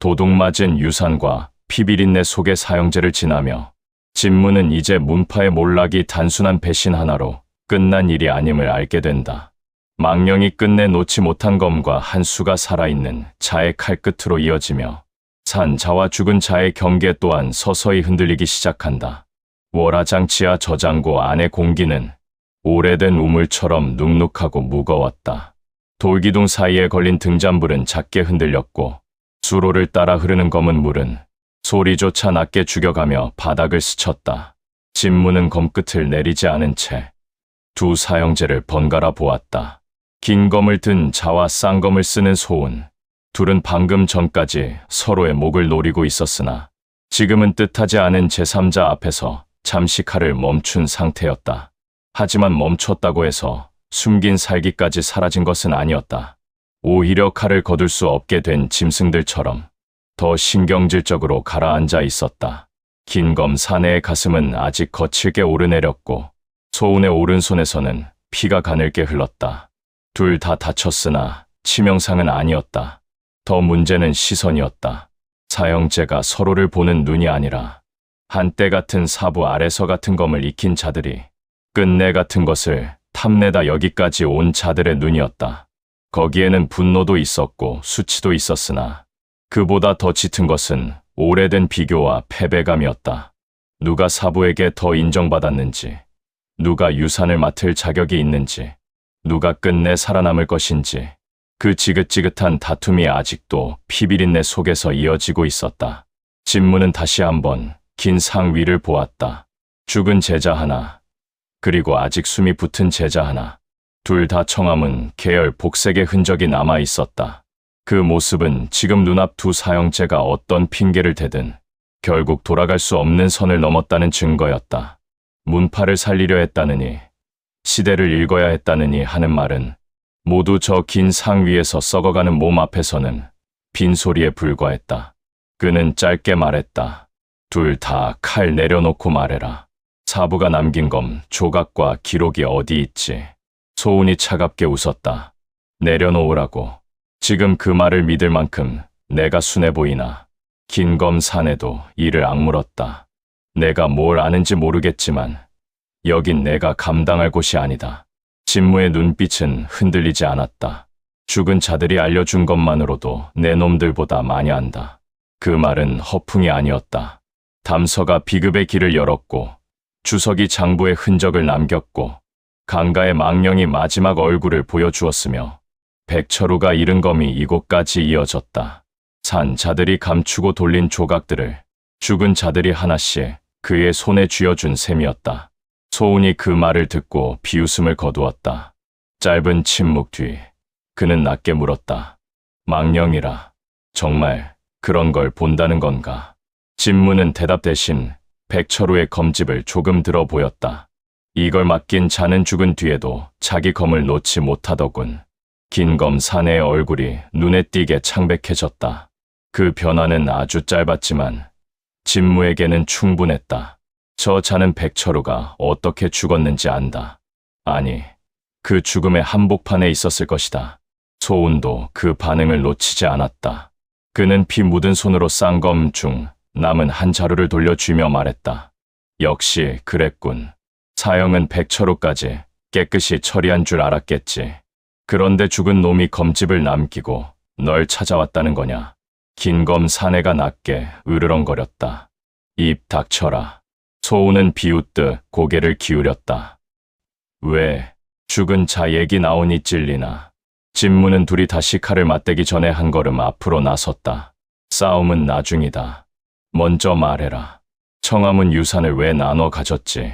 도둑맞은 유산과 피비린내 속의 사형제를 지나며 진무는 이제 문파의 몰락이 단순한 배신 하나로 끝난 일이 아님을 알게 된다. 망령이 끝내 놓지 못한 검과 한 수가 살아있는 자의 칼끝으로 이어지며 산 자와 죽은 자의 경계 또한 서서히 흔들리기 시작한다. 월화장 지하 저장고 안의 공기는 오래된 우물처럼 눅눅하고 무거웠다. 돌기둥 사이에 걸린 등잔불은 작게 흔들렸고 수로를 따라 흐르는 검은 물은 소리조차 낮게 죽여가며 바닥을 스쳤다. 진무는 검끝을 내리지 않은 채 두 사형제를 번갈아 보았다. 긴 검을 든 자와 쌍검을 쓰는 소운. 둘은 방금 전까지 서로의 목을 노리고 있었으나 지금은 뜻하지 않은 제3자 앞에서 잠시 칼을 멈춘 상태였다. 하지만 멈췄다고 해서 숨긴 살기까지 사라진 것은 아니었다. 오히려 칼을 거둘 수 없게 된 짐승들처럼 더 신경질적으로 가라앉아 있었다. 긴 검 사내의 가슴은 아직 거칠게 오르내렸고 소운의 오른손에서는 피가 가늘게 흘렀다. 둘 다 다쳤으나 치명상은 아니었다. 더 문제는 시선이었다. 사형제가 서로를 보는 눈이 아니라 한때 같은 사부 아래서 같은 검을 익힌 자들이 끝내 같은 것을 탐내다 여기까지 온 자들의 눈이었다. 거기에는 분노도 있었고 수치도 있었으나 그보다 더 짙은 것은 오래된 비교와 패배감이었다. 누가 사부에게 더 인정받았는지, 누가 유산을 맡을 자격이 있는지, 누가 끝내 살아남을 것인지, 그 지긋지긋한 다툼이 아직도 피비린내 속에서 이어지고 있었다. 진무는 다시 한번 긴 상 위를 보았다. 죽은 제자 하나, 그리고 아직 숨이 붙은 제자 하나. 둘 다 청함은 계열 복색의 흔적이 남아 있었다. 그 모습은 지금 눈앞 두 사형제가 어떤 핑계를 대든 결국 돌아갈 수 없는 선을 넘었다는 증거였다. 문파를 살리려 했다느니, 시대를 읽어야 했다느니 하는 말은 모두 저 긴 상 위에서 썩어가는 몸 앞에서는 빈소리에 불과했다. 그는 짧게 말했다. 둘 다 칼 내려놓고 말해라. 사부가 남긴 검, 조각과 기록이 어디 있지? 소운이 차갑게 웃었다. 내려놓으라고. 지금 그 말을 믿을 만큼 내가 순해 보이나? 긴 검 사내도 이를 악물었다. 내가 뭘 아는지 모르겠지만 여긴 내가 감당할 곳이 아니다. 진무의 눈빛은 흔들리지 않았다. 죽은 자들이 알려준 것만으로도 내 놈들보다 많이 안다. 그 말은 허풍이 아니었다. 담서가 비급의 길을 열었고 주석이 장부의 흔적을 남겼고 강가의 망령이 마지막 얼굴을 보여주었으며 백철우가 잃은 검이 이곳까지 이어졌다. 산 자들이 감추고 돌린 조각들을 죽은 자들이 하나씩 그의 손에 쥐어준 셈이었다. 소운이 그 말을 듣고 비웃음을 거두었다. 짧은 침묵 뒤 그는 낮게 물었다. 망령이라 정말 그런 걸 본다는 건가? 진무는 대답 대신 백철우의 검집을 조금 들어 보였다. 이걸 맡긴 자는 죽은 뒤에도 자기 검을 놓지 못하더군. 긴 검 사내의 얼굴이 눈에 띄게 창백해졌다. 그 변화는 아주 짧았지만 진무에게는 충분했다. 저 자는 백철우가 어떻게 죽었는지 안다. 아니, 그 죽음의 한복판에 있었을 것이다. 소운도 그 반응을 놓치지 않았다. 그는 피 묻은 손으로 쌍검 중 남은 한 자루를 돌려주며 말했다. 역시 그랬군. 사형은 백철우까지 깨끗이 처리한 줄 알았겠지. 그런데 죽은 놈이 검집을 남기고 널 찾아왔다는 거냐? 긴 검 사내가 낮게 으르렁거렸다. 입 닥쳐라. 소운은 비웃듯 고개를 기울였다. 왜 죽은 자 얘기 나오니 찔리나? 진무는 둘이 다시 칼을 맞대기 전에 한 걸음 앞으로 나섰다. 싸움은 나중이다. 먼저 말해라. 청함은 유산을 왜 나눠 가졌지?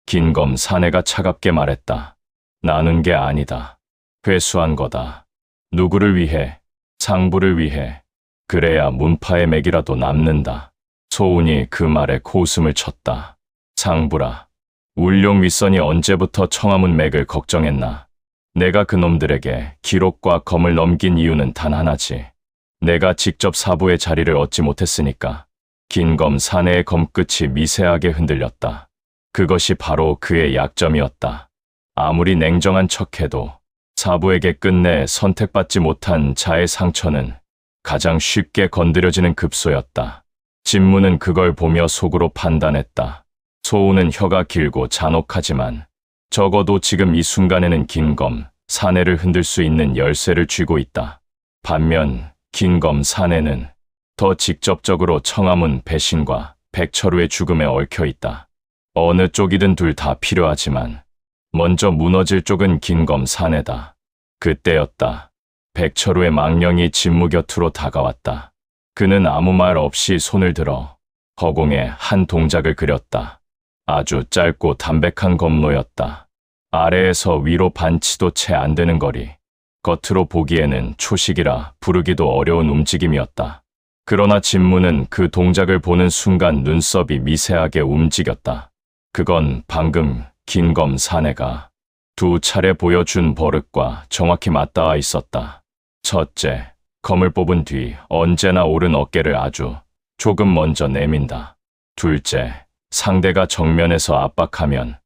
긴 검 사내가 차갑게 말했다. 나눈 게 아니다. 회수한 거다. 누구를 위해? 상부를 위해. 그래야 문파의 맥이라도 남는다. 소운이 그 말에 코웃음을 쳤다. 상부라. 울룡 윗선이 언제부터 청함은 맥을 걱정했나? 내가 그놈들에게 기록과 검을 넘긴 이유는 단 하나지. 내가 직접 사부의 자리를 얻지 못했으니까. 긴 검 사내의 검끝이 미세하게 흔들렸다. 그것이 바로 그의 약점이었다. 아무리 냉정한 척해도 사부에게 끝내 선택받지 못한 자의 상처는 가장 쉽게 건드려지는 급소였다. 진무는 그걸 보며 속으로 판단했다. 소우는 혀가 길고 잔혹하지만 적어도 지금 이 순간에는 긴검, 사내를 흔들 수 있는 열쇠를 쥐고 있다. 반면 긴검, 사내는 더 직접적으로 청아문 배신과 백철우의 죽음에 얽혀 있다. 어느 쪽이든 둘 다 필요하지만 먼저 무너질 쪽은 긴검, 사내다. 그때였다. 백철우의 망령이 진무 곁으로 다가왔다. 그는 아무 말 없이 손을 들어 허공에 한 동작을 그렸다. 아주 짧고 담백한 검로였다. 아래에서 위로 반치도 채 안 되는 거리. 겉으로 보기에는 초식이라 부르기도 어려운 움직임이었다. 그러나 진무는 그 동작을 보는 순간 눈썹이 미세하게 움직였다. 그건 방금 긴검, 사내가 두 차례 보여준 버릇과 정확히 맞닿아 있었다. 첫째, 검을 뽑은 뒤 언제나 오른 어깨를 아주 조금 먼저 내민다. 둘째, 상대가 정면에서 압박하면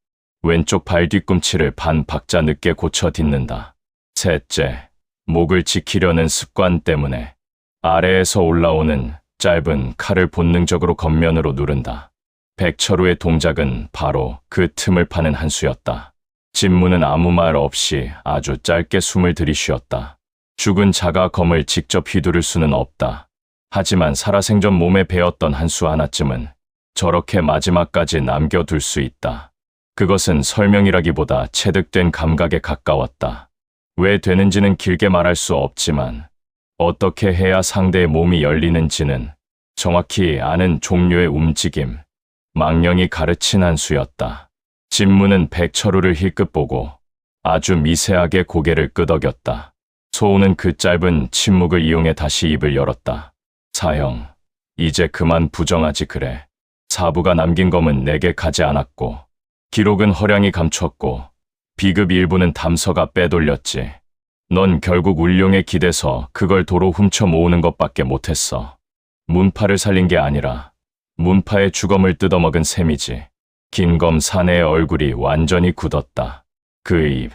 왼쪽 발 뒤꿈치를 반 박자 늦게 고쳐 딛는다. 셋째, 목을 지키려는 습관 때문에 아래에서 올라오는 짧은 칼을 본능적으로 겉면으로 누른다. 백철우의 동작은 바로 그 틈을 파는 한 수였다. 진무는 아무 말 없이 아주 짧게 숨을 들이쉬었다. 죽은 자가 검을 직접 휘두를 수는 없다. 하지만 살아생전 몸에 배었던 한 수 하나쯤은 저렇게 마지막까지 남겨둘 수 있다. 그것은 설명이라기보다 체득된 감각에 가까웠다. 왜 되는지는 길게 말할 수 없지만 어떻게 해야 상대의 몸이 열리는지는 정확히 아는 종류의 움직임, 망령이 가르친 한 수였다. 진무는 백철우를 힐끗 보고 아주 미세하게 고개를 끄덕였다. 소우는 그 짧은 침묵을 이용해 다시 입을 열었다. 사형, 이제 그만 부정하지 그래. 사부가 남긴 검은 내게 가지 않았고 기록은 허량히 감췄고 비급 일부는 담서가 빼돌렸지. 넌 결국 울룡에 기대서 그걸 도로 훔쳐 모으는 것밖에 못했어. 문파를 살린 게 아니라 문파의 주검을 뜯어먹은 셈이지. 긴검, 사내의 얼굴이 완전히 굳었다. 그 입,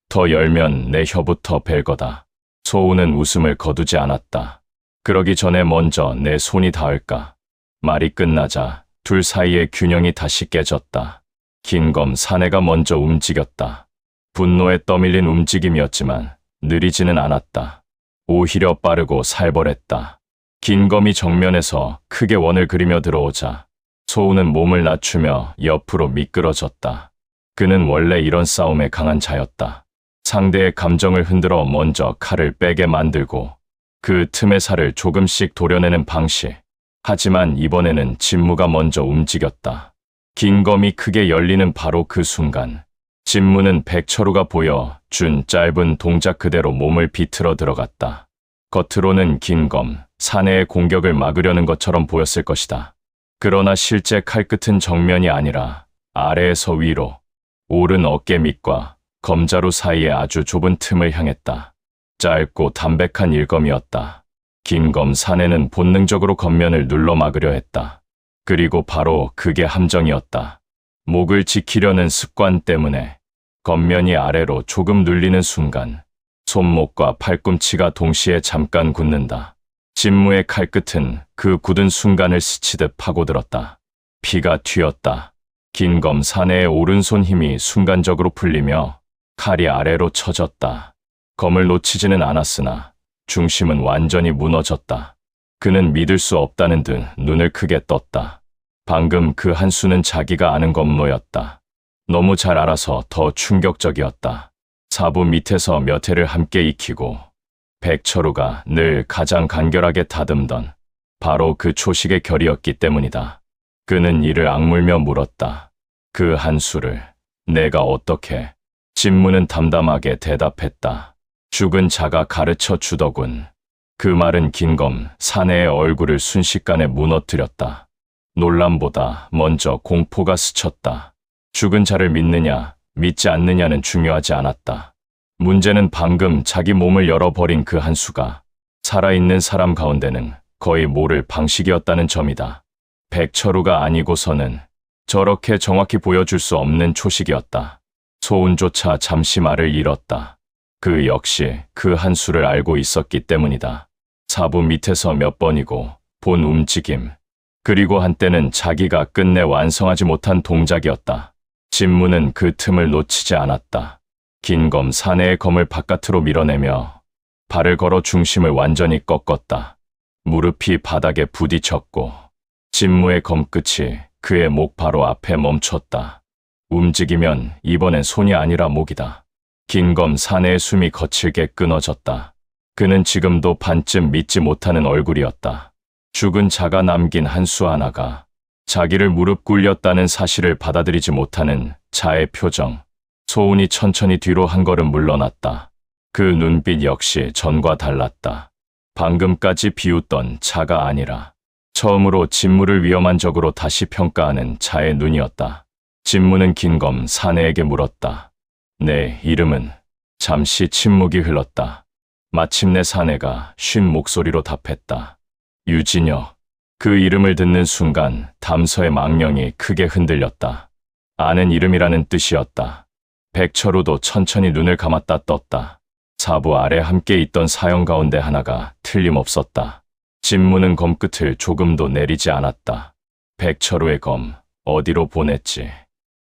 더 열면 내 혀부터 벨 거다. 소우는 웃음을 거두지 않았다. 그러기 전에 먼저 내 손이 닿을까. 말이 끝나자 둘 사이의 균형이 다시 깨졌다. 긴검, 사내가 먼저 움직였다. 분노에 떠밀린 움직임이었지만 느리지는 않았다. 오히려 빠르고 살벌했다. 긴검이 정면에서 크게 원을 그리며 들어오자 소우는 몸을 낮추며 옆으로 미끄러졌다. 그는 원래 이런 싸움에 강한 자였다. 상대의 감정을 흔들어 먼저 칼을 빼게 만들고 그 틈의 살을 조금씩 도려내는 방식. 하지만 이번에는 진무가 먼저 움직였다. 긴검이 크게 열리는 바로 그 순간 진무는 백철우가 보여 준 짧은 동작 그대로 몸을 비틀어 들어갔다. 겉으로는 긴검, 사내의 공격을 막으려는 것처럼 보였을 것이다. 그러나 실제 칼끝은 정면이 아니라 아래에서 위로, 오른 어깨 밑과 검자루 사이의 아주 좁은 틈을 향했다. 짧고 담백한 일검이었다. 긴검, 사내는 본능적으로 겉면을 눌러 막으려 했다. 그리고 바로 그게 함정이었다. 목을 지키려는 습관 때문에 겉면이 아래로 조금 눌리는 순간 손목과 팔꿈치가 동시에 잠깐 굳는다. 진무의 칼끝은 그 굳은 순간을 스치듯 파고들었다. 피가 튀었다. 긴검, 사내의 오른손 힘이 순간적으로 풀리며 칼이 아래로 쳐졌다. 검을 놓치지는 않았으나 중심은 완전히 무너졌다. 그는 믿을 수 없다는 듯 눈을 크게 떴다. 방금 그 한 수는 자기가 아는 검로였다. 너무 잘 알아서 더 충격적이었다. 사부 밑에서 몇 해를 함께 익히고 백철우가 늘 가장 간결하게 다듬던 바로 그 초식의 결이었기 때문이다. 그는 이를 악물며 물었다. 그 한 수를 내가 어떻게? 진무는 담담하게 대답했다. 죽은 자가 가르쳐 주더군. 그 말은 긴검, 사내의 얼굴을 순식간에 무너뜨렸다. 놀람보다 먼저 공포가 스쳤다. 죽은 자를 믿느냐, 믿지 않느냐는 중요하지 않았다. 문제는 방금 자기 몸을 열어버린 그 한 수가 살아있는 사람 가운데는 거의 모를 방식이었다는 점이다. 백철우가 아니고서는 저렇게 정확히 보여줄 수 없는 초식이었다. 소운조차 잠시 말을 잃었다. 그 역시 그 한 수를 알고 있었기 때문이다. 사부 밑에서 몇 번이고 본 움직임, 그리고 한때는 자기가 끝내 완성하지 못한 동작이었다. 진무는 그 틈을 놓치지 않았다. 긴 검 사내의 검을 바깥으로 밀어내며 발을 걸어 중심을 완전히 꺾었다. 무릎이 바닥에 부딪혔고 진무의 검끝이 그의 목 바로 앞에 멈췄다. 움직이면 이번엔 손이 아니라 목이다. 긴 검 사내의 숨이 거칠게 끊어졌다. 그는 지금도 반쯤 믿지 못하는 얼굴이었다. 죽은 자가 남긴 한 수 하나가 자기를 무릎 꿇렸다는 사실을 받아들이지 못하는 자의 표정. 소운이 천천히 뒤로 한 걸음 물러났다. 그 눈빛 역시 전과 달랐다. 방금까지 비웃던 자가 아니라 처음으로 진무를 위험한 적으로 다시 평가하는 자의 눈이었다. 진무는 긴검 사내에게 물었다. 내 이름은? 잠시 침묵이 흘렀다. 마침내 사내가 쉰 목소리로 답했다. 유진혁. 그 이름을 듣는 순간 담서의 망령이 크게 흔들렸다. 아는 이름이라는 뜻이었다. 백철우도 천천히 눈을 감았다 떴다. 사부 아래 함께 있던 사형 가운데 하나가 틀림없었다. 진무는 검끝을 조금도 내리지 않았다. 백철우의 검 어디로 보냈지?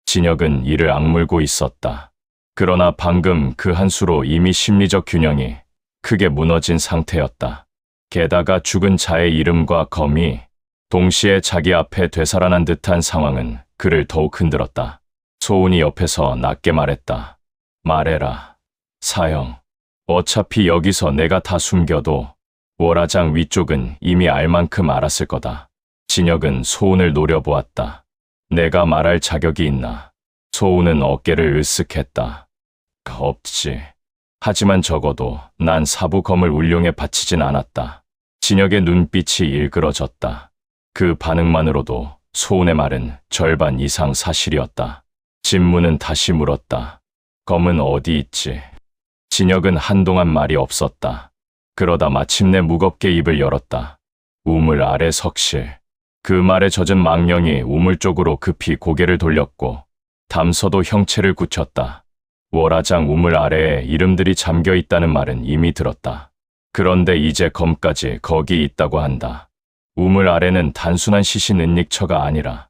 진혁은 이를 악물고 있었다. 그러나 방금 그 한 수로 이미 심리적 균형이 크게 무너진 상태였다. 게다가 죽은 자의 이름과 검이 동시에 자기 앞에 되살아난 듯한 상황은 그를 더욱 흔들었다. 소운이 옆에서 낮게 말했다. 말해라. 사형. 어차피 여기서 내가 다 숨겨도 월화장 위쪽은 이미 알 만큼 알았을 거다. 진혁은 소운을 노려보았다. 내가 말할 자격이 있나? 소운은 어깨를 으쓱했다. 없지. 하지만 적어도 난 사부검을 울룡에 바치진 않았다. 진혁의 눈빛이 일그러졌다. 그 반응만으로도 소운의 말은 절반 이상 사실이었다. 진무는 다시 물었다. 검은 어디 있지? 진혁은 한동안 말이 없었다. 그러다 마침내 무겁게 입을 열었다. 우물 아래 석실. 그 말에 젖은 망령이 우물 쪽으로 급히 고개를 돌렸고 담서도 형체를 굳혔다. 월화장 우물 아래에 이름들이 잠겨 있다는 말은 이미 들었다. 그런데 이제 검까지 거기 있다고 한다. 우물 아래는 단순한 시신 은닉처가 아니라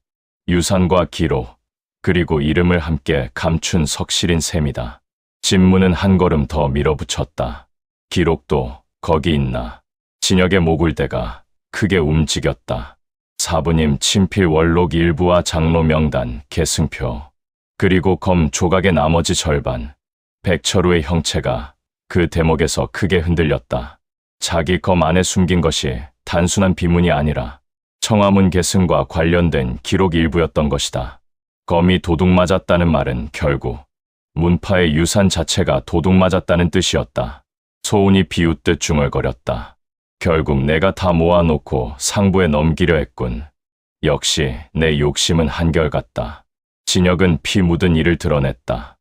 유산과 기록, 그리고 이름을 함께 감춘 석실인 셈이다. 진무는 한 걸음 더 밀어붙였다. 기록도 거기 있나? 진혁의 모굴대가 크게 움직였다. 사부님 친필 원록 일부와 장로 명단, 계승표, 그리고 검 조각의 나머지 절반, 백철우의 형체가 그 대목에서 크게 흔들렸다. 자기 검 안에 숨긴 것이 단순한 비문이 아니라 청화문 계승과 관련된 기록 일부였던 것이다. 검이 도둑 맞았다는 말은 결국 문파의 유산 자체가 도둑 맞았다는 뜻이었다. 소운이 비웃듯 중얼거렸다. 결국 내가 다 모아놓고 상부에 넘기려 했군. 역시 내 욕심은 한결같다. 진혁은 피 묻은 이를 드러냈다.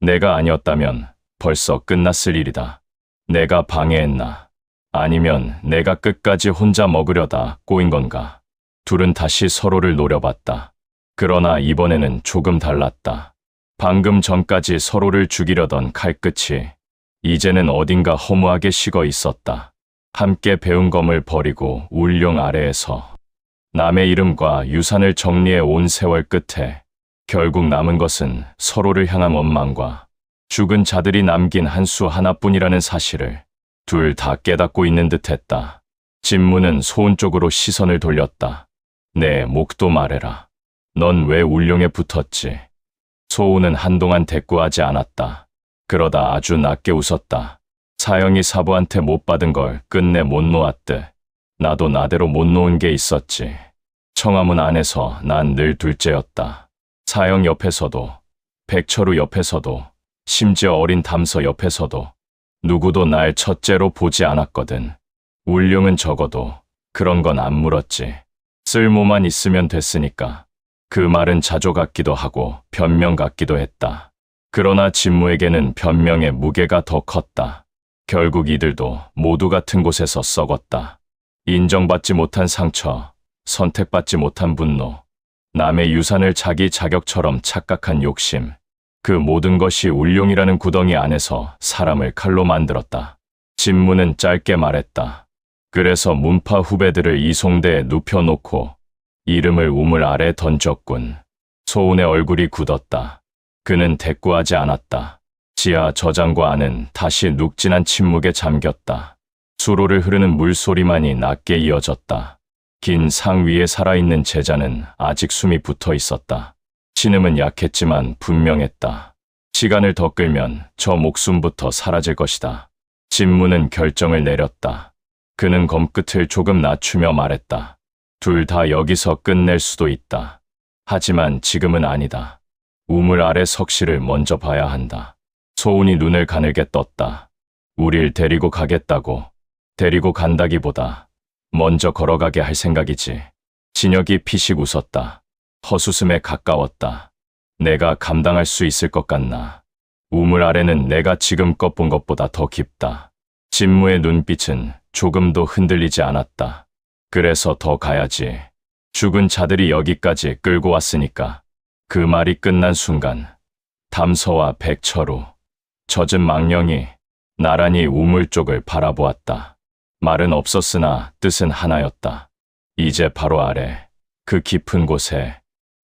내가 아니었다면 벌써 끝났을 일이다. 내가 방해했나? 아니면 내가 끝까지 혼자 먹으려다 꼬인 건가? 둘은 다시 서로를 노려봤다. 그러나 이번에는 조금 달랐다. 방금 전까지 서로를 죽이려던 칼끝이 이제는 어딘가 허무하게 식어 있었다. 함께 배운 검을 버리고 울룡 아래에서 남의 이름과 유산을 정리해 온 세월 끝에 결국 남은 것은 서로를 향한 원망과 죽은 자들이 남긴 한 수 하나뿐이라는 사실을 둘 다 깨닫고 있는 듯했다. 진무는 소운 쪽으로 시선을 돌렸다. 내 목도 말해라. 넌 왜 울룡에 붙었지? 소운은 한동안 대꾸하지 않았다. 그러다 아주 낮게 웃었다. 사형이 사부한테 못 받은 걸 끝내 못 놓았듯 나도 나대로 못 놓은 게 있었지. 청화문 안에서 난 늘 둘째였다. 사형 옆에서도, 백철우 옆에서도, 심지어 어린 담서 옆에서도 누구도 날 첫째로 보지 않았거든. 울룡은 적어도 그런 건 안 물었지. 쓸모만 있으면 됐으니까. 그 말은 자조 같기도 하고 변명 같기도 했다. 그러나 진무에게는 변명의 무게가 더 컸다. 결국 이들도 모두 같은 곳에서 썩었다. 인정받지 못한 상처, 선택받지 못한 분노, 남의 유산을 자기 자격처럼 착각한 욕심, 그 모든 것이 울룡이라는 구덩이 안에서 사람을 칼로 만들었다. 진무는 짧게 말했다. 그래서 문파 후배들을 이송대에 눕혀놓고 이름을 우물 아래 던졌군. 소운의 얼굴이 굳었다. 그는 대꾸하지 않았다. 지하 저장고 안은 다시 눅진한 침묵에 잠겼다. 수로를 흐르는 물소리만이 낮게 이어졌다. 긴 상 위에 살아있는 제자는 아직 숨이 붙어 있었다. 신음은 약했지만 분명했다. 시간을 더 끌면 저 목숨부터 사라질 것이다. 진무는 결정을 내렸다. 그는 검끝을 조금 낮추며 말했다. 둘 다 여기서 끝낼 수도 있다. 하지만 지금은 아니다. 우물 아래 석실을 먼저 봐야 한다. 소운이 눈을 가늘게 떴다. 우릴 데리고 가겠다고. 데리고 간다기보다 먼저 걸어가게 할 생각이지. 진혁이 피식 웃었다. 허수음에 가까웠다. 내가 감당할 수 있을 것 같나. 우물 아래는 내가 지금껏 본 것보다 더 깊다. 진무의 눈빛은 조금도 흔들리지 않았다. 그래서 더 가야지. 죽은 자들이 여기까지 끌고 왔으니까. 그 말이 끝난 순간 담서와 백철우, 젖은 망령이 나란히 우물 쪽을 바라보았다. 말은 없었으나 뜻은 하나였다. 이제 바로 아래, 그 깊은 곳에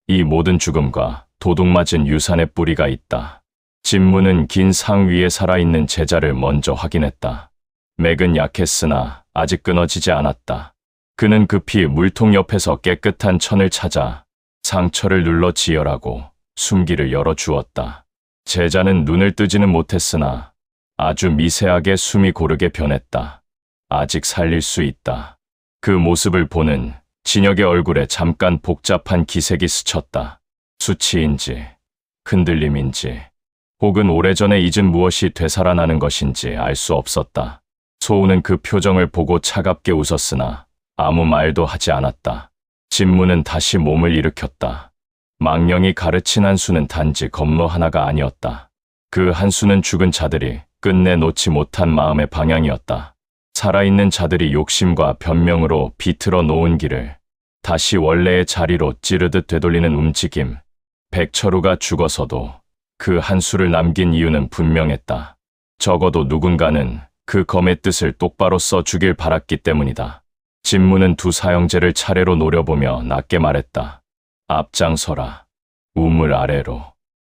이 모든 죽음과 도둑맞은 유산의 뿌리가 있다. 진무는 긴 상 위에 살아있는 제자를 먼저 확인했다. 맥은 약했으나 아직 끊어지지 않았다. 그는 급히 물통 옆에서 깨끗한 천을 찾아 상처를 눌러 지혈하고 숨기를 열어주었다. 제자는 눈을 뜨지는 못했으나 아주 미세하게 숨이 고르게 변했다. 아직 살릴 수 있다. 그 모습을 보는 진혁의 얼굴에 잠깐 복잡한 기색이 스쳤다. 수치인지, 흔들림인지, 혹은 오래전에 잊은 무엇이 되살아나는 것인지 알 수 없었다. 소우는 그 표정을 보고 차갑게 웃었으나 아무 말도 하지 않았다. 진무는 다시 몸을 일으켰다. 망령이 가르친 한 수는 단지 검로 하나가 아니었다. 그 한 수는 죽은 자들이 끝내 놓지 못한 마음의 방향이었다. 살아있는 자들이 욕심과 변명으로 비틀어 놓은 길을 다시 원래의 자리로 찌르듯 되돌리는 움직임. 백철우가 죽어서도 그 한 수를 남긴 이유는 분명했다. 적어도 누군가는 그 검의 뜻을 똑바로 써 주길 바랐기 때문이다. 진무는 두 사형제를 차례로 노려보며 낮게 말했다. 앞장서라. 우물 아래로.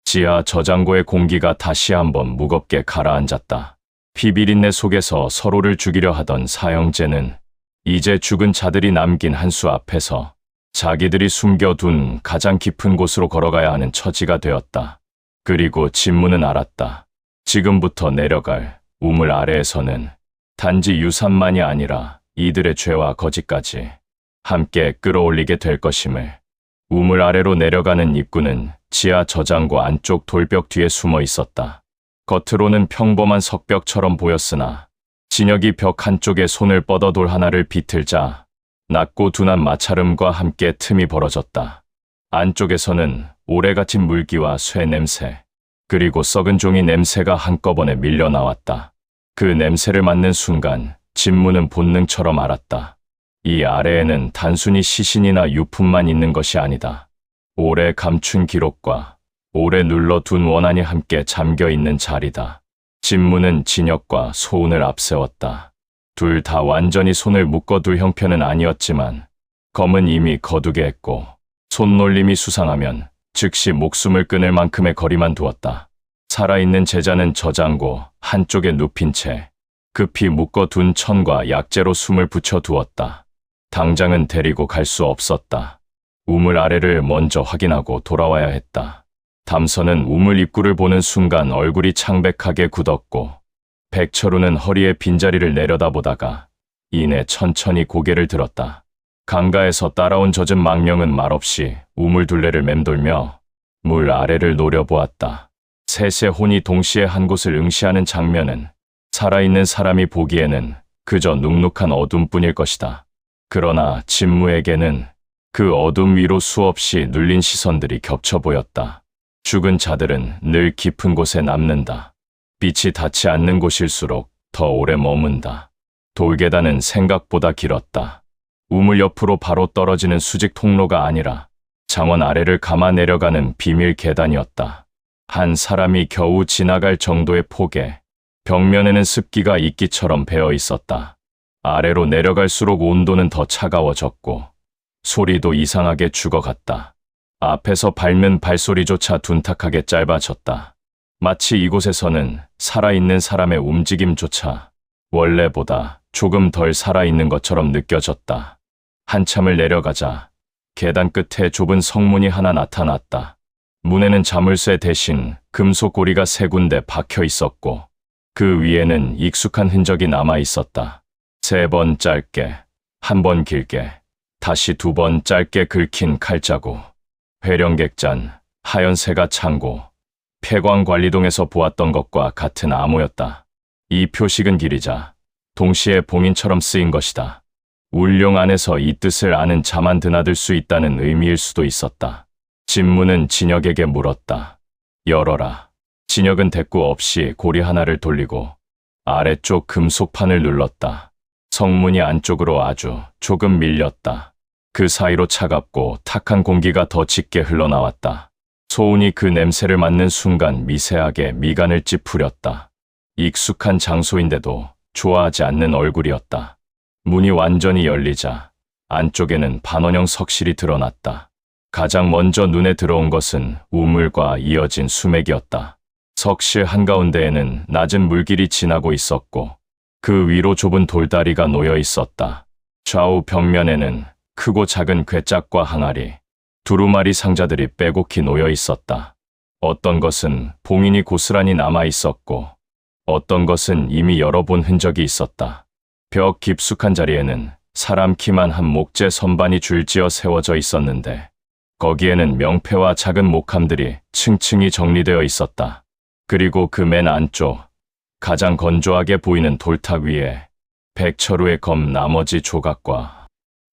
지하 저장고의 공기가 다시 한번 무겁게 가라앉았다. 피비린내 속에서 서로를 죽이려 하던 사형제는 이제 죽은 자들이 남긴 한 수 앞에서 자기들이 숨겨둔 가장 깊은 곳으로 걸어가야 하는 처지가 되었다. 그리고 진무는 알았다. 지금부터 내려갈 우물 아래에서는 단지 유산만이 아니라 이들의 죄와 거짓까지 함께 끌어올리게 될 것임을. 우물 아래로 내려가는 입구는 지하 저장고 안쪽 돌벽 뒤에 숨어 있었다. 겉으로는 평범한 석벽처럼 보였으나 진혁이 벽 한쪽에 손을 뻗어 돌 하나를 비틀자 낮고 둔한 마찰음과 함께 틈이 벌어졌다. 안쪽에서는 오래 갇힌 물기와 쇠 냄새, 그리고 썩은 종이 냄새가 한꺼번에 밀려 나왔다. 그 냄새를 맡는 순간 진무는 본능처럼 알았다. 이 아래에는 단순히 시신이나 유품만 있는 것이 아니다. 오래 감춘 기록과 오래 눌러둔 원한이 함께 잠겨있는 자리다. 진무는 진혁과 소운을 앞세웠다. 둘 다 완전히 손을 묶어둘 형편은 아니었지만 검은 이미 거두게 했고 손놀림이 수상하면 즉시 목숨을 끊을 만큼의 거리만 두었다. 살아있는 제자는 저장고 한쪽에 눕힌 채 급히 묶어둔 천과 약재로 숨을 붙여두었다. 당장은 데리고 갈 수 없었다. 우물 아래를 먼저 확인하고 돌아와야 했다. 담서는 우물 입구를 보는 순간 얼굴이 창백하게 굳었고 백철우는 허리에 빈자리를 내려다보다가 이내 천천히 고개를 들었다. 강가에서 따라온 젖은 망령은 말없이 우물 둘레를 맴돌며 물 아래를 노려보았다. 셋의 혼이 동시에 한 곳을 응시하는 장면은 살아있는 사람이 보기에는 그저 눅눅한 어둠뿐일 것이다. 그러나 진무에게는 그 어둠 위로 수없이 눌린 시선들이 겹쳐 보였다. 죽은 자들은 늘 깊은 곳에 남는다. 빛이 닿지 않는 곳일수록 더 오래 머문다. 돌계단은 생각보다 길었다. 우물 옆으로 바로 떨어지는 수직 통로가 아니라 장원 아래를 감아 내려가는 비밀 계단이었다. 한 사람이 겨우 지나갈 정도의 폭에 벽면에는 습기가 이끼처럼 배어 있었다. 아래로 내려갈수록 온도는 더 차가워졌고 소리도 이상하게 죽어갔다. 앞에서 밟는 발소리조차 둔탁하게 짧아졌다. 마치 이곳에서는 살아있는 사람의 움직임조차 원래보다 조금 덜 살아있는 것처럼 느껴졌다. 한참을 내려가자 계단 끝에 좁은 성문이 하나 나타났다. 문에는 자물쇠 대신 금속 고리가 3군데 박혀 있었고 그 위에는 익숙한 흔적이 남아 있었다. 3번 짧게, 1번 길게, 다시 2번 짧게 긁힌 칼자국. 회령객잔, 하연세가 창고, 폐광관리동에서 보았던 것과 같은 암호였다. 이 표식은 길이자 동시에 봉인처럼 쓰인 것이다. 울룡 안에서 이 뜻을 아는 자만 드나들 수 있다는 의미일 수도 있었다. 진무는 진혁에게 물었다. 열어라. 진혁은 대꾸 없이 고리 하나를 돌리고 아래쪽 금속판을 눌렀다. 성문이 안쪽으로 아주 조금 밀렸다. 그 사이로 차갑고 탁한 공기가 더 짙게 흘러나왔다. 소운이 그 냄새를 맡는 순간 미세하게 미간을 찌푸렸다. 익숙한 장소인데도 좋아하지 않는 얼굴이었다. 문이 완전히 열리자 안쪽에는 반원형 석실이 드러났다. 가장 먼저 눈에 들어온 것은 우물과 이어진 수맥이었다. 석실 한가운데에는 낮은 물길이 지나고 있었고 그 위로 좁은 돌다리가 놓여 있었다. 좌우 벽면에는 크고 작은 괴짝과 항아리, 두루마리 상자들이 빼곡히 놓여 있었다. 어떤 것은 봉인이 고스란히 남아 있었고 어떤 것은 이미 열어본 흔적이 있었다. 벽 깊숙한 자리에는 사람 키만 한 목재 선반이 줄지어 세워져 있었는데 거기에는 명패와 작은 목함들이 층층이 정리되어 있었다. 그리고 그 맨 안쪽 가장 건조하게 보이는 돌탑 위에 백철우의 검 나머지 조각과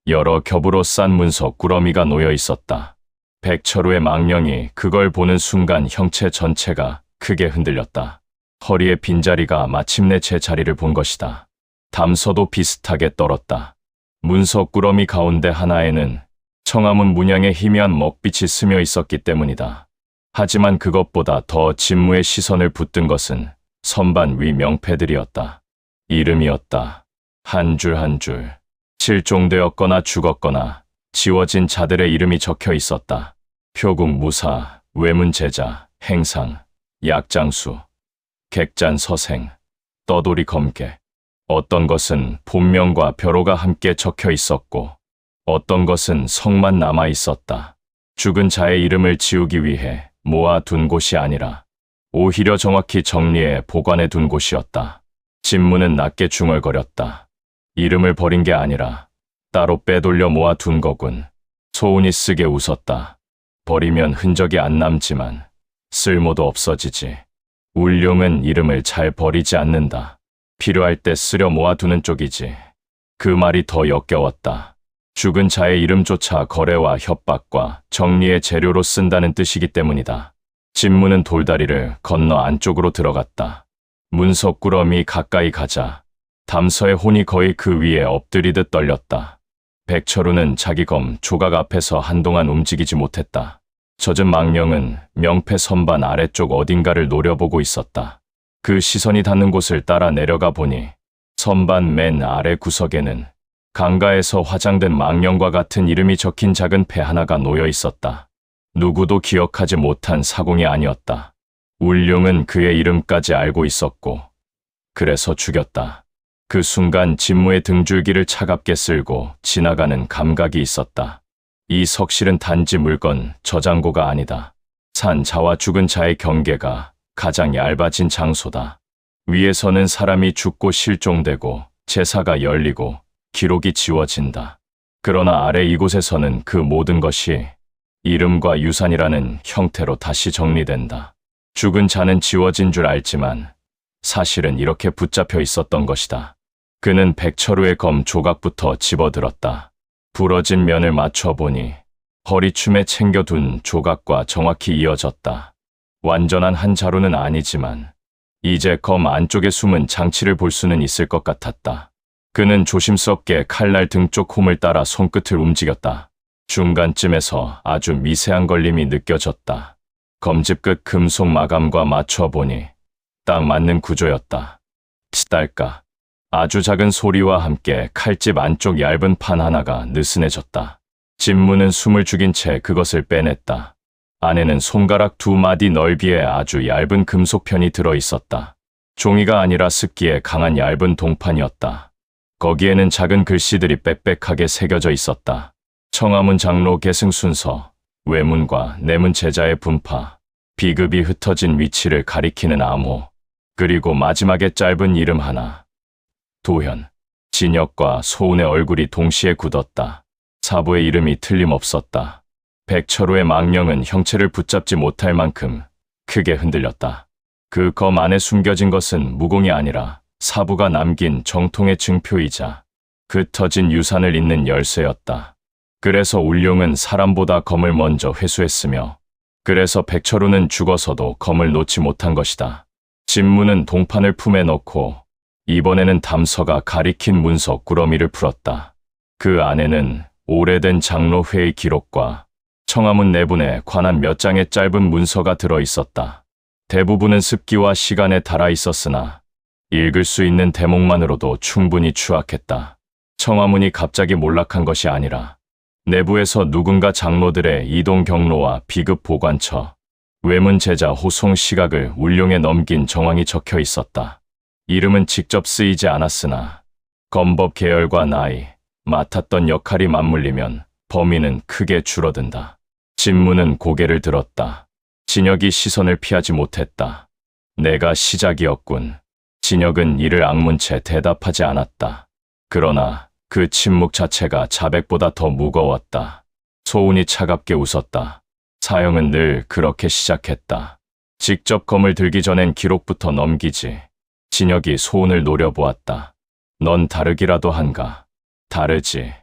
여러 겹으로 싼 문서 꾸러미가 놓여 있었다. 백철우의 망령이 그걸 보는 순간 형체 전체가 크게 흔들렸다. 허리의 빈자리가 마침내 제 자리를 본 것이다. 담서도 비슷하게 떨었다. 문서 꾸러미 가운데 하나에는 청아문 문양의 희미한 먹빛이 스며 있었기 때문이다. 하지만 그것보다 더 진무의 시선을 붙든 것은 선반 위 명패들이었다. 이름이었다. 한 줄 한 줄. 실종되었거나 죽었거나 지워진 자들의 이름이 적혀 있었다. 표국 무사, 외문제자, 행상, 약장수, 객잔 서생, 떠돌이 검계. 어떤 것은 본명과 벼로가 함께 적혀 있었고 어떤 것은 성만 남아 있었다. 죽은 자의 이름을 지우기 위해 모아둔 곳이 아니라 오히려 정확히 정리해 보관해 둔 곳이었다. 진무는 낮게 중얼거렸다. 이름을 버린 게 아니라 따로 빼돌려 모아둔 거군. 소운이 쓰게 웃었다. 버리면 흔적이 안 남지만 쓸모도 없어지지. 울룡은 이름을 잘 버리지 않는다. 필요할 때 쓰려 모아두는 쪽이지. 그 말이 더 역겨웠다. 죽은 자의 이름조차 거래와 협박과 정리의 재료로 쓴다는 뜻이기 때문이다. 진무는 돌다리를 건너 안쪽으로 들어갔다. 문서 꾸러미 가까이 가자 담서의 혼이 거의 그 위에 엎드리듯 떨렸다. 백철우는 자기 검 조각 앞에서 한동안 움직이지 못했다. 젖은 망령은 명패 선반 아래쪽 어딘가를 노려보고 있었다. 그 시선이 닿는 곳을 따라 내려가 보니 선반 맨 아래 구석에는 강가에서 화장된 망령과 같은 이름이 적힌 작은 패 하나가 놓여 있었다. 누구도 기억하지 못한 사공이 아니었다. 울룡은 그의 이름까지 알고 있었고 그래서 죽였다. 그 순간 진무의 등줄기를 차갑게 쓸고 지나가는 감각이 있었다. 이 석실은 단지 물건, 저장고가 아니다. 산 자와 죽은 자의 경계가 가장 얇아진 장소다. 위에서는 사람이 죽고 실종되고 제사가 열리고 기록이 지워진다. 그러나 아래 이곳에서는 그 모든 것이 이름과 유산이라는 형태로 다시 정리된다. 죽은 자는 지워진 줄 알지만 사실은 이렇게 붙잡혀 있었던 것이다. 그는 백철우의 검 조각부터 집어들었다. 부러진 면을 맞춰보니 허리춤에 챙겨둔 조각과 정확히 이어졌다. 완전한 한 자루는 아니지만 이제 검 안쪽에 숨은 장치를 볼 수는 있을 것 같았다. 그는 조심스럽게 칼날 등 쪽 홈을 따라 손끝을 움직였다. 중간쯤에서 아주 미세한 걸림이 느껴졌다. 검집 끝 금속 마감과 맞춰보니 딱 맞는 구조였다. 치달까. 아주 작은 소리와 함께 칼집 안쪽 얇은 판 하나가 느슨해졌다. 진무는 숨을 죽인 채 그것을 빼냈다. 안에는 손가락 2마디 넓이의 아주 얇은 금속편이 들어있었다. 종이가 아니라 습기에 강한 얇은 동판이었다. 거기에는 작은 글씨들이 빽빽하게 새겨져 있었다. 청화문 장로 계승 순서, 외문과 내문 제자의 분파, 비급이 흩어진 위치를 가리키는 암호, 그리고 마지막에 짧은 이름 하나. 도현, 진혁과 소운의 얼굴이 동시에 굳었다. 사부의 이름이 틀림없었다. 백철우의 망령은 형체를 붙잡지 못할 만큼 크게 흔들렸다. 그 검 안에 숨겨진 것은 무공이 아니라 사부가 남긴 정통의 증표이자 흩어진 유산을 잇는 열쇠였다. 그래서 울룡은 사람보다 검을 먼저 회수했으며, 그래서 백철우는 죽어서도 검을 놓지 못한 것이다. 진무는 동판을 품에 넣고 이번에는 담서가 가리킨 문서 꾸러미를 풀었다. 그 안에는 오래된 장로회의 기록과 청화문 내분에 관한 몇 장의 짧은 문서가 들어 있었다. 대부분은 습기와 시간에 달아 있었으나 읽을 수 있는 대목만으로도 충분히 추악했다. 청화문이 갑자기 몰락한 것이 아니라 내부에서 누군가 장로들의 이동 경로와 비급 보관처, 외문 제자 호송 시각을 울룡에 넘긴 정황이 적혀 있었다. 이름은 직접 쓰이지 않았으나 검법 계열과 나이, 맡았던 역할이 맞물리면 범위는 크게 줄어든다. 진무는 고개를 들었다. 진혁이 시선을 피하지 못했다. 내가 시작이었군. 진혁은 이를 악문 채 대답하지 않았다. 그러나 그 침묵 자체가 자백보다 더 무거웠다. 소운이 차갑게 웃었다. 사형은 늘 그렇게 시작했다. 직접 검을 들기 전엔 기록부터 넘기지. 진혁이 소운을 노려보았다. 넌 다르기라도 한가? 다르지.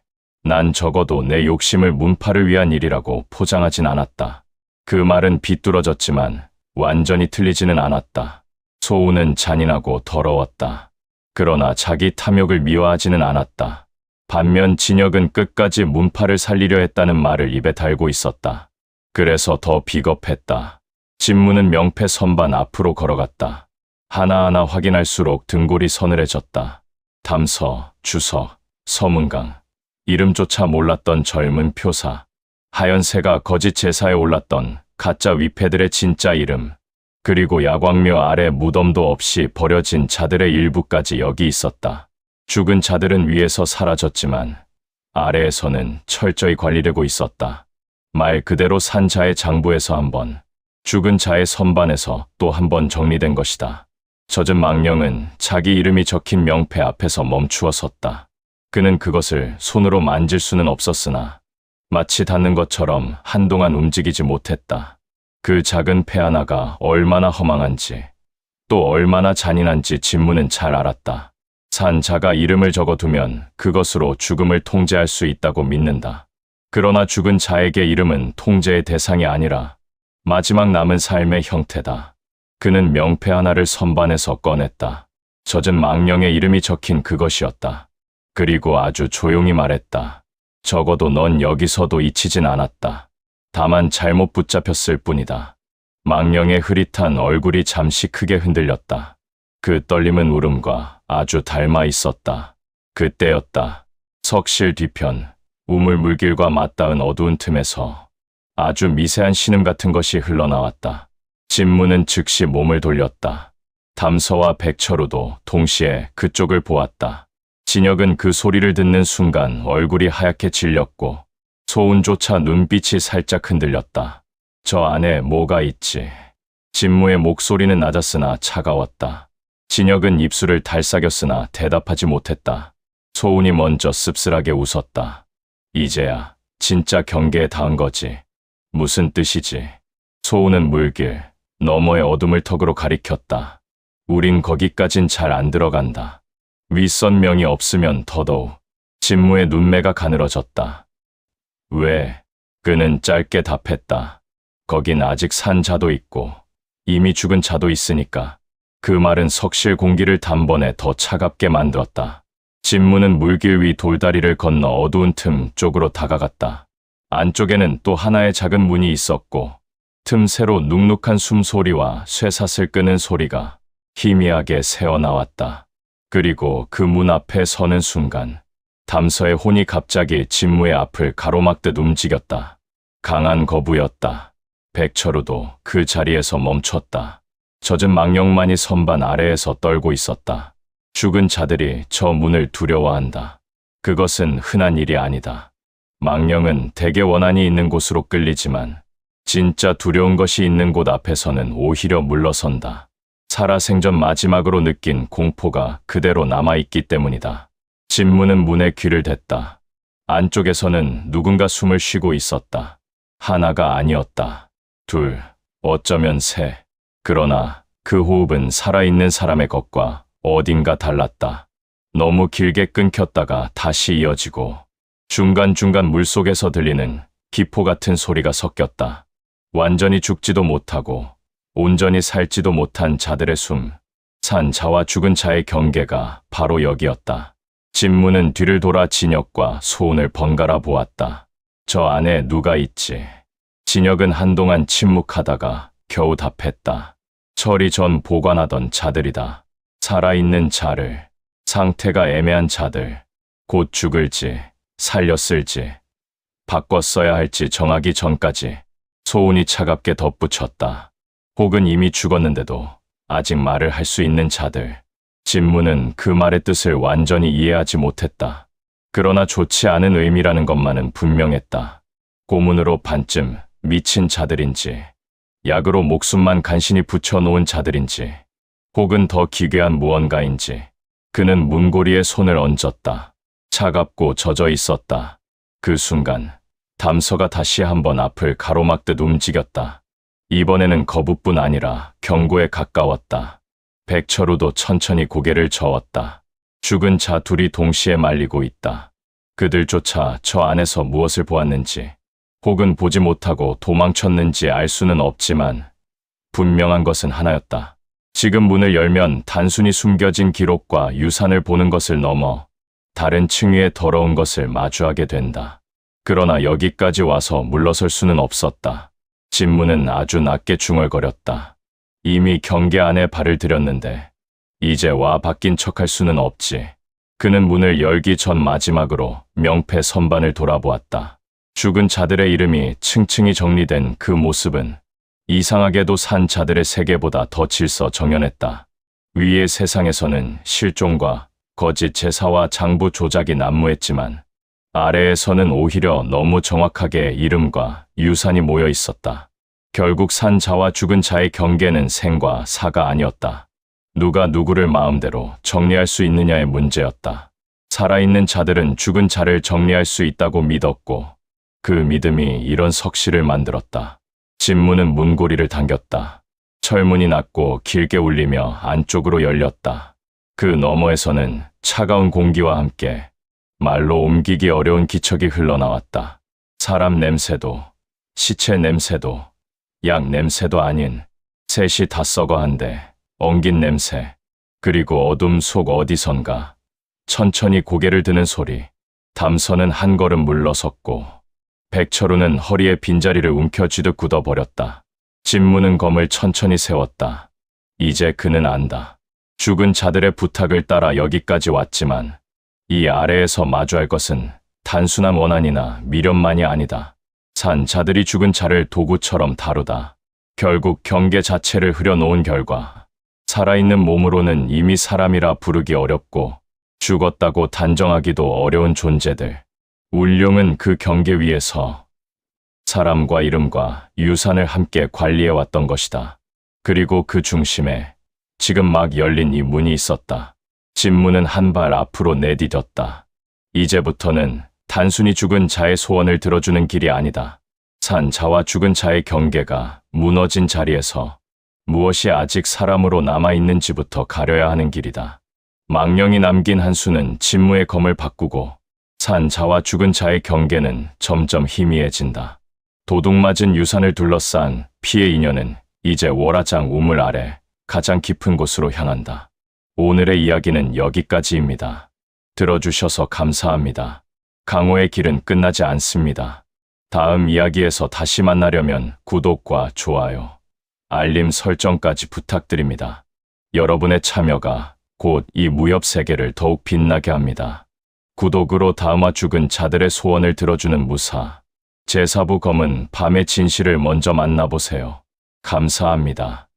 난 적어도 내 욕심을 문파를 위한 일이라고 포장하진 않았다. 그 말은 비뚤어졌지만 완전히 틀리지는 않았다. 소운은 잔인하고 더러웠다. 그러나 자기 탐욕을 미워하지는 않았다. 반면 진혁은 끝까지 문파를 살리려 했다는 말을 입에 달고 있었다. 그래서 더 비겁했다. 진무는 명패 선반 앞으로 걸어갔다. 하나하나 확인할수록 등골이 서늘해졌다. 담서, 주석, 서문강, 이름조차 몰랐던 젊은 표사, 하연세가 거짓 제사에 올랐던 가짜 위패들의 진짜 이름, 그리고 야광묘 아래 무덤도 없이 버려진 자들의 일부까지 여기 있었다. 죽은 자들은 위에서 사라졌지만 아래에서는 철저히 관리되고 있었다. 말 그대로 산 자의 장부에서 한 번, 죽은 자의 선반에서 또 한 번 정리된 것이다. 젖은 망령은 자기 이름이 적힌 명패 앞에서 멈추어 섰다. 그는 그것을 손으로 만질 수는 없었으나 마치 닿는 것처럼 한동안 움직이지 못했다. 그 작은 패 하나가 얼마나 허망한지, 또 얼마나 잔인한지 진무는 잘 알았다. 산 자가 이름을 적어두면 그것으로 죽음을 통제할 수 있다고 믿는다. 그러나 죽은 자에게 이름은 통제의 대상이 아니라 마지막 남은 삶의 형태다. 그는 명패 하나를 선반에서 꺼냈다. 젖은 망령의 이름이 적힌 그것이었다. 그리고 아주 조용히 말했다. 적어도 넌 여기서도 잊히진 않았다. 다만 잘못 붙잡혔을 뿐이다. 망령의 흐릿한 얼굴이 잠시 크게 흔들렸다. 그 떨림은 울음과 아주 닮아 있었다. 그때였다. 석실 뒤편, 우물 물길과 맞닿은 어두운 틈에서 아주 미세한 신음 같은 것이 흘러나왔다. 진무는 즉시 몸을 돌렸다. 담서와 백철우도 동시에 그쪽을 보았다. 진혁은 그 소리를 듣는 순간 얼굴이 하얗게 질렸고 소운조차 눈빛이 살짝 흔들렸다. 저 안에 뭐가 있지? 진무의 목소리는 낮았으나 차가웠다. 진혁은 입술을 달싹였으나 대답하지 못했다. 소운이 먼저 씁쓸하게 웃었다. 이제야 진짜 경계에 닿은 거지. 무슨 뜻이지? 소운은 물길, 너머의 어둠을 턱으로 가리켰다. 우린 거기까진 잘 안 들어간다. 윗선명이 없으면 더더욱. 진무의 눈매가 가늘어졌다. 왜? 그는 짧게 답했다. 거긴 아직 산 자도 있고 이미 죽은 자도 있으니까. 그 말은 석실 공기를 단번에 더 차갑게 만들었다. 진무는 물길 위 돌다리를 건너 어두운 틈 쪽으로 다가갔다. 안쪽에는 또 하나의 작은 문이 있었고 틈새로 눅눅한 숨소리와 쇠사슬 끄는 소리가 희미하게 새어나왔다. 그리고 그 문 앞에 서는 순간 담서의 혼이 갑자기 진무의 앞을 가로막듯 움직였다. 강한 거부였다. 백철우도 그 자리에서 멈췄다. 젖은 망령만이 선반 아래에서 떨고 있었다. 죽은 자들이 저 문을 두려워한다. 그것은 흔한 일이 아니다. 망령은 대개 원한이 있는 곳으로 끌리지만 진짜 두려운 것이 있는 곳 앞에서는 오히려 물러선다. 살아생전 마지막으로 느낀 공포가 그대로 남아있기 때문이다. 진무는 문에 귀를 댔다. 안쪽에서는 누군가 숨을 쉬고 있었다. 하나가 아니었다. 둘, 어쩌면 세. 그러나 그 호흡은 살아있는 사람의 것과 어딘가 달랐다. 너무 길게 끊겼다가 다시 이어지고 중간중간 물속에서 들리는 기포 같은 소리가 섞였다. 완전히 죽지도 못하고 온전히 살지도 못한 자들의 숨, 산 자와 죽은 자의 경계가 바로 여기였다. 진무는 뒤를 돌아 진혁과 소운을 번갈아 보았다. 저 안에 누가 있지? 진혁은 한동안 침묵하다가 겨우 답했다. 처리 전 보관하던 자들이다. 살아있는 자를, 상태가 애매한 자들, 곧 죽을지, 살렸을지, 바꿨어야 할지 정하기 전까지. 소운이 차갑게 덧붙였다. 혹은 이미 죽었는데도 아직 말을 할 수 있는 자들. 진무는 그 말의 뜻을 완전히 이해하지 못했다. 그러나 좋지 않은 의미라는 것만은 분명했다. 고문으로 반쯤 미친 자들인지, 약으로 목숨만 간신히 붙여놓은 자들인지, 혹은 더 기괴한 무언가인지. 그는 문고리에 손을 얹었다. 차갑고 젖어 있었다. 그 순간 담서가 다시 한번 앞을 가로막듯 움직였다. 이번에는 거부뿐 아니라 경고에 가까웠다. 백철우도 천천히 고개를 저었다. 죽은 자 둘이 동시에 말리고 있다. 그들조차 저 안에서 무엇을 보았는지, 혹은 보지 못하고 도망쳤는지 알 수는 없지만 분명한 것은 하나였다. 지금 문을 열면 단순히 숨겨진 기록과 유산을 보는 것을 넘어 다른 층위의 더러운 것을 마주하게 된다. 그러나 여기까지 와서 물러설 수는 없었다. 진무는 아주 낮게 중얼거렸다. 이미 경계 안에 발을 들였는데 이제 와 바뀐 척할 수는 없지. 그는 문을 열기 전 마지막으로 명패 선반을 돌아보았다. 죽은 자들의 이름이 층층이 정리된 그 모습은 이상하게도 산 자들의 세계보다 더 질서정연했다. 위의 세상에서는 실종과 거짓 제사와 장부 조작이 난무했지만 아래에서는 오히려 너무 정확하게 이름과 유산이 모여 있었다. 결국 산 자와 죽은 자의 경계는 생과 사가 아니었다. 누가 누구를 마음대로 정리할 수 있느냐의 문제였다. 살아있는 자들은 죽은 자를 정리할 수 있다고 믿었고 그 믿음이 이런 석실을 만들었다. 진무는 문고리를 당겼다. 철문이 낮고 길게 울리며 안쪽으로 열렸다. 그 너머에서는 차가운 공기와 함께 말로 옮기기 어려운 기척이 흘러나왔다. 사람 냄새도, 시체 냄새도, 약 냄새도 아닌 셋이 다 썩어한데 엉긴 냄새, 그리고 어둠 속 어디선가 천천히 고개를 드는 소리. 담서는 한 걸음 물러섰고 백철우는 허리에 빈자리를 움켜쥐듯 굳어버렸다. 진무는 검을 천천히 세웠다. 이제 그는 안다. 죽은 자들의 부탁을 따라 여기까지 왔지만 이 아래에서 마주할 것은 단순한 원한이나 미련만이 아니다. 산 자들이 죽은 자를 도구처럼 다루다 결국 경계 자체를 흐려놓은 결과 살아있는 몸으로는 이미 사람이라 부르기 어렵고 죽었다고 단정하기도 어려운 존재들. 울룡은 그 경계 위에서 사람과 이름과 유산을 함께 관리해왔던 것이다. 그리고 그 중심에 지금 막 열린 이 문이 있었다. 진무는 한 발 앞으로 내디뎠다. 이제부터는 단순히 죽은 자의 소원을 들어주는 길이 아니다. 산 자와 죽은 자의 경계가 무너진 자리에서 무엇이 아직 사람으로 남아있는지부터 가려야 하는 길이다. 망령이 남긴 한 수는 진무의 검을 바꾸고 산 자와 죽은 자의 경계는 점점 희미해진다. 도둑맞은 유산을 둘러싼 피의 인연은 이제 월화장 우물 아래 가장 깊은 곳으로 향한다. 오늘의 이야기는 여기까지입니다. 들어주셔서 감사합니다. 강호의 길은 끝나지 않습니다. 다음 이야기에서 다시 만나려면 구독과 좋아요, 알림 설정까지 부탁드립니다. 여러분의 참여가 곧 이 무협 세계를 더욱 빛나게 합니다. 구독으로 다음화 죽은 자들의 소원을 들어주는 무사. 제4부 검은 밤의 진실을 먼저 만나보세요. 감사합니다.